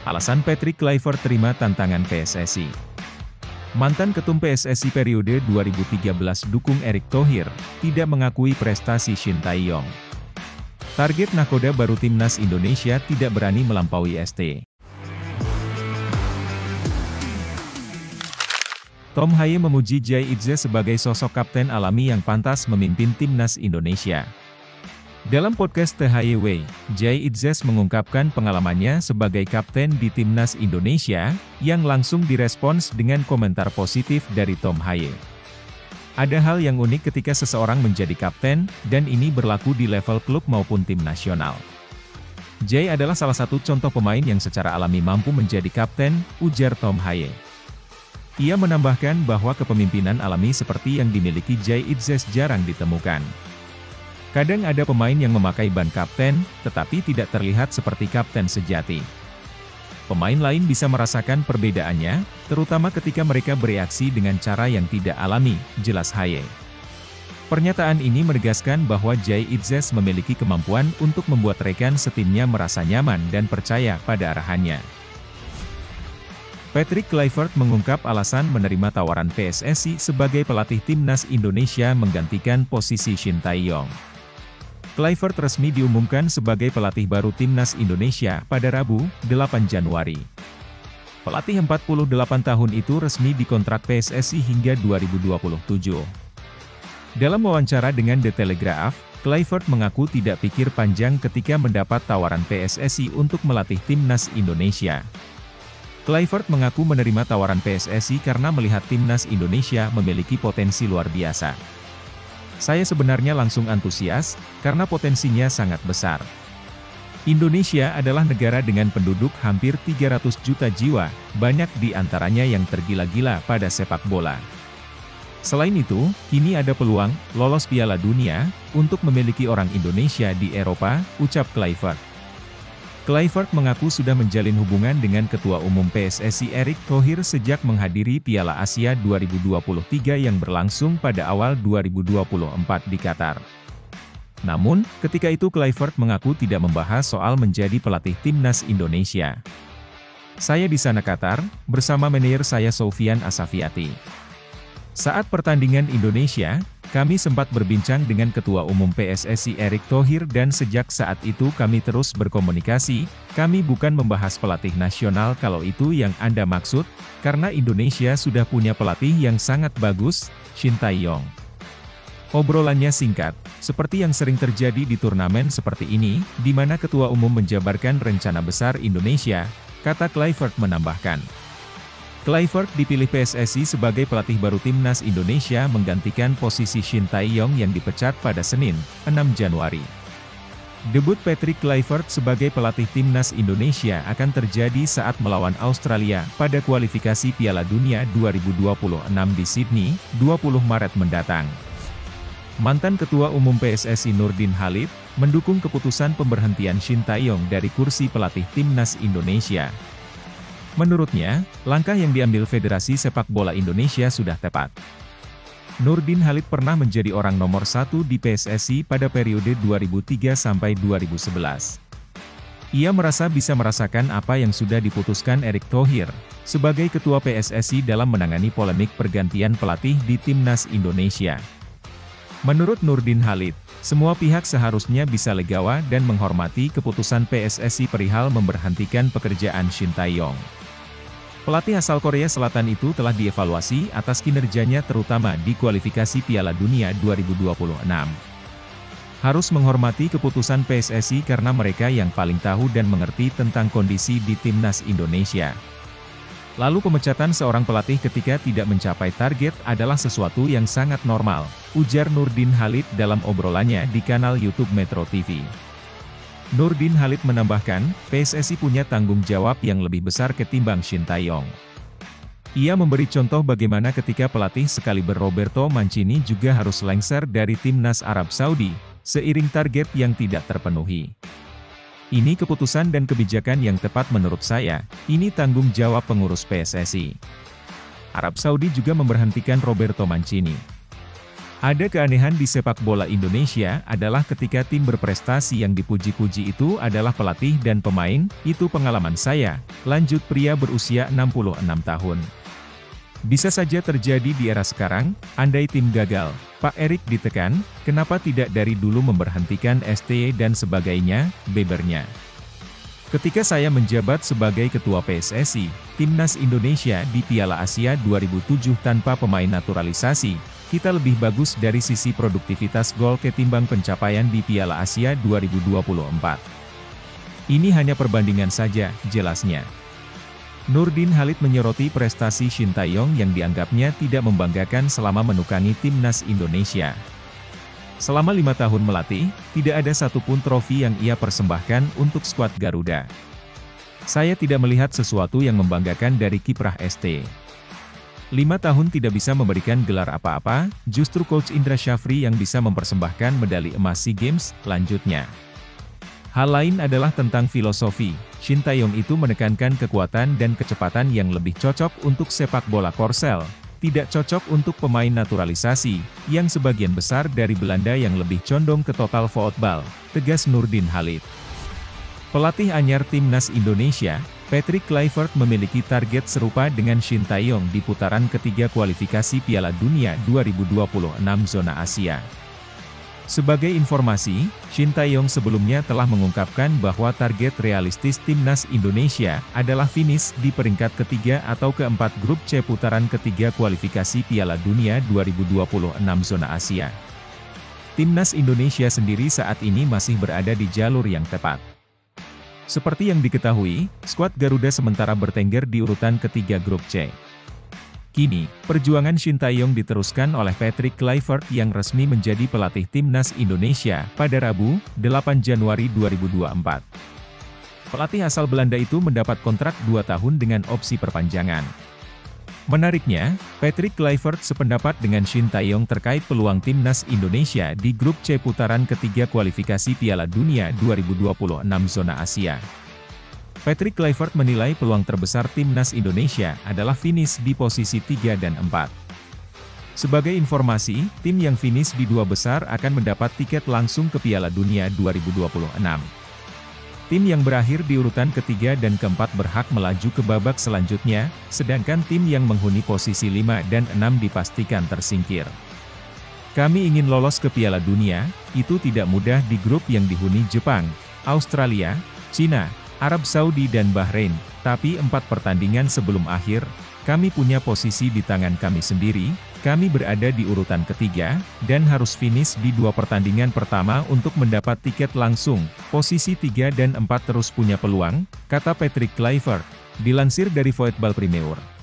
Alasan Patrick Kluivert terima tantangan PSSI. Mantan ketum PSSI periode 2013 dukung Erick Thohir, tidak mengakui prestasi Shin Tae-yong. Target nahkoda baru Timnas Indonesia tidak berani melampaui ST. Tom Hye memuji Jay Idze sebagai sosok kapten alami yang pantas memimpin Timnas Indonesia. Dalam podcast The Hye Way, Jay Idze mengungkapkan pengalamannya sebagai kapten di Timnas Indonesia, yang langsung direspons dengan komentar positif dari Tom Hye. Ada hal yang unik ketika seseorang menjadi kapten, dan ini berlaku di level klub maupun tim nasional. Jay adalah salah satu contoh pemain yang secara alami mampu menjadi kapten, ujar Tom Hye. Ia menambahkan bahwa kepemimpinan alami seperti yang dimiliki Jay Idze jarang ditemukan. Kadang ada pemain yang memakai ban kapten, tetapi tidak terlihat seperti kapten sejati. Pemain lain bisa merasakan perbedaannya, terutama ketika mereka bereaksi dengan cara yang tidak alami, jelas Hye. Pernyataan ini menegaskan bahwa Jay Idze memiliki kemampuan untuk membuat rekan setimnya merasa nyaman dan percaya pada arahannya. Patrick Kluivert mengungkap alasan menerima tawaran PSSI sebagai pelatih Timnas Indonesia menggantikan posisi Shin Tae-yong. Kluivert resmi diumumkan sebagai pelatih baru Timnas Indonesia pada Rabu, 8 Januari. Pelatih 48 tahun itu resmi dikontrak PSSI hingga 2027. Dalam wawancara dengan The Telegraph, Kluivert mengaku tidak pikir panjang ketika mendapat tawaran PSSI untuk melatih Timnas Indonesia. Kluivert mengaku menerima tawaran PSSI karena melihat Timnas Indonesia memiliki potensi luar biasa. Saya sebenarnya langsung antusias, karena potensinya sangat besar. Indonesia adalah negara dengan penduduk hampir 300 juta jiwa, banyak di antaranya yang tergila-gila pada sepak bola. Selain itu, kini ada peluang lolos Piala Dunia untuk memiliki orang Indonesia di Eropa, ucap Kluivert. Kluivert mengaku sudah menjalin hubungan dengan Ketua Umum PSSI Erick Thohir sejak menghadiri Piala Asia 2023 yang berlangsung pada awal 2024 di Qatar. Namun, ketika itu Kluivert mengaku tidak membahas soal menjadi pelatih Timnas Indonesia. Saya di sana Qatar, bersama manajer saya Soufiane Assafiati. Saat pertandingan Indonesia, kami sempat berbincang dengan Ketua Umum PSSI Erick Thohir dan sejak saat itu kami terus berkomunikasi, kami bukan membahas pelatih nasional kalau itu yang Anda maksud, karena Indonesia sudah punya pelatih yang sangat bagus, Shin Tae-yong. Obrolannya singkat, seperti yang sering terjadi di turnamen seperti ini, di mana Ketua Umum menjabarkan rencana besar Indonesia, kata Kluivert menambahkan. Kluivert dipilih PSSI sebagai pelatih baru Timnas Indonesia menggantikan posisi Shin Tae-yong yang dipecat pada Senin, 6 Januari. Debut Patrick Kluivert sebagai pelatih Timnas Indonesia akan terjadi saat melawan Australia pada kualifikasi Piala Dunia 2026 di Sydney, 20 Maret mendatang. Mantan Ketua Umum PSSI Nurdin Halid, mendukung keputusan pemberhentian Shin Tae-yong dari kursi pelatih Timnas Indonesia. Menurutnya, langkah yang diambil Federasi Sepak Bola Indonesia sudah tepat. Nurdin Halid pernah menjadi orang nomor 1 di PSSI pada periode 2003 sampai 2011. Ia merasa bisa merasakan apa yang sudah diputuskan Erick Thohir, sebagai Ketua PSSI dalam menangani polemik pergantian pelatih di Timnas Indonesia. Menurut Nurdin Halid, semua pihak seharusnya bisa legawa dan menghormati keputusan PSSI perihal memberhentikan pekerjaan Shin Tae-yong. Pelatih asal Korea Selatan itu telah dievaluasi atas kinerjanya terutama di kualifikasi Piala Dunia 2026. Harus menghormati keputusan PSSI karena mereka yang paling tahu dan mengerti tentang kondisi di Timnas Indonesia. Lalu pemecatan seorang pelatih ketika tidak mencapai target adalah sesuatu yang sangat normal, ujar Nurdin Halid dalam obrolannya di kanal YouTube Metro TV. Nurdin Halid menambahkan, PSSI punya tanggung jawab yang lebih besar ketimbang Shin Tae-yong. Ia memberi contoh bagaimana ketika pelatih sekaliber Roberto Mancini juga harus lengser dari Timnas Arab Saudi, seiring target yang tidak terpenuhi. Ini keputusan dan kebijakan yang tepat menurut saya, ini tanggung jawab pengurus PSSI. Arab Saudi juga memberhentikan Roberto Mancini. Ada keanehan di sepak bola Indonesia adalah ketika tim berprestasi yang dipuji-puji itu adalah pelatih dan pemain, itu pengalaman saya, lanjut pria berusia 66 tahun. Bisa saja terjadi di era sekarang, andai tim gagal, Pak Erik ditekan, kenapa tidak dari dulu memberhentikan STY dan sebagainya, bebernya. Ketika saya menjabat sebagai Ketua PSSI, Timnas Indonesia di Piala Asia 2007 tanpa pemain naturalisasi, kita lebih bagus dari sisi produktivitas gol ketimbang pencapaian di Piala Asia 2024. Ini hanya perbandingan saja, jelasnya. Nurdin Halid menyoroti prestasi Shin Tae-yong yang dianggapnya tidak membanggakan selama menukangi Timnas Indonesia. Selama 5 tahun melatih, tidak ada satupun trofi yang ia persembahkan untuk skuad Garuda. Saya tidak melihat sesuatu yang membanggakan dari kiprah ST. 5 tahun tidak bisa memberikan gelar apa-apa, justru Coach Indra Syafri yang bisa mempersembahkan medali emas SEA Games, lanjutnya. Hal lain adalah tentang filosofi, Shin Tae-yong itu menekankan kekuatan dan kecepatan yang lebih cocok untuk sepak bola korsel, tidak cocok untuk pemain naturalisasi, yang sebagian besar dari Belanda yang lebih condong ke total football, tegas Nurdin Halid. Pelatih anyar Timnas Indonesia, Patrick Kluivert memiliki target serupa dengan Shin Tae-yong di putaran ketiga kualifikasi Piala Dunia 2026 zona Asia. Sebagai informasi, Shin Tae-yong sebelumnya telah mengungkapkan bahwa target realistis Timnas Indonesia adalah finish di peringkat ketiga atau keempat grup C putaran ketiga kualifikasi Piala Dunia 2026 zona Asia. Timnas Indonesia sendiri saat ini masih berada di jalur yang tepat. Seperti yang diketahui, skuad Garuda sementara bertengger di urutan ketiga grup C. Kini, perjuangan Shin Tae-yong diteruskan oleh Patrick Kluivert yang resmi menjadi pelatih Timnas Indonesia pada Rabu, 8 Januari 2024. Pelatih asal Belanda itu mendapat kontrak 2 tahun dengan opsi perpanjangan. Menariknya, Patrick Kluivert sependapat dengan Shin Tae-yong terkait peluang Timnas Indonesia di grup C putaran ketiga kualifikasi Piala Dunia 2026 zona Asia. Patrick Kluivert menilai peluang terbesar Timnas Indonesia adalah finish di posisi 3 dan 4. Sebagai informasi, tim yang finish di 2 besar akan mendapat tiket langsung ke Piala Dunia 2026. Tim yang berakhir di urutan ketiga dan keempat berhak melaju ke babak selanjutnya, sedangkan tim yang menghuni posisi 5 dan 6 dipastikan tersingkir. Kami ingin lolos ke Piala Dunia, itu tidak mudah di grup yang dihuni Jepang, Australia, Cina, Arab Saudi dan Bahrain, tapi 4 pertandingan sebelum akhir, kami punya posisi di tangan kami sendiri, kami berada di urutan ketiga, dan harus finish di 2 pertandingan pertama untuk mendapat tiket langsung, posisi 3 dan 4 terus punya peluang, kata Patrick Kluivert, dilansir dari Voetbal Premier.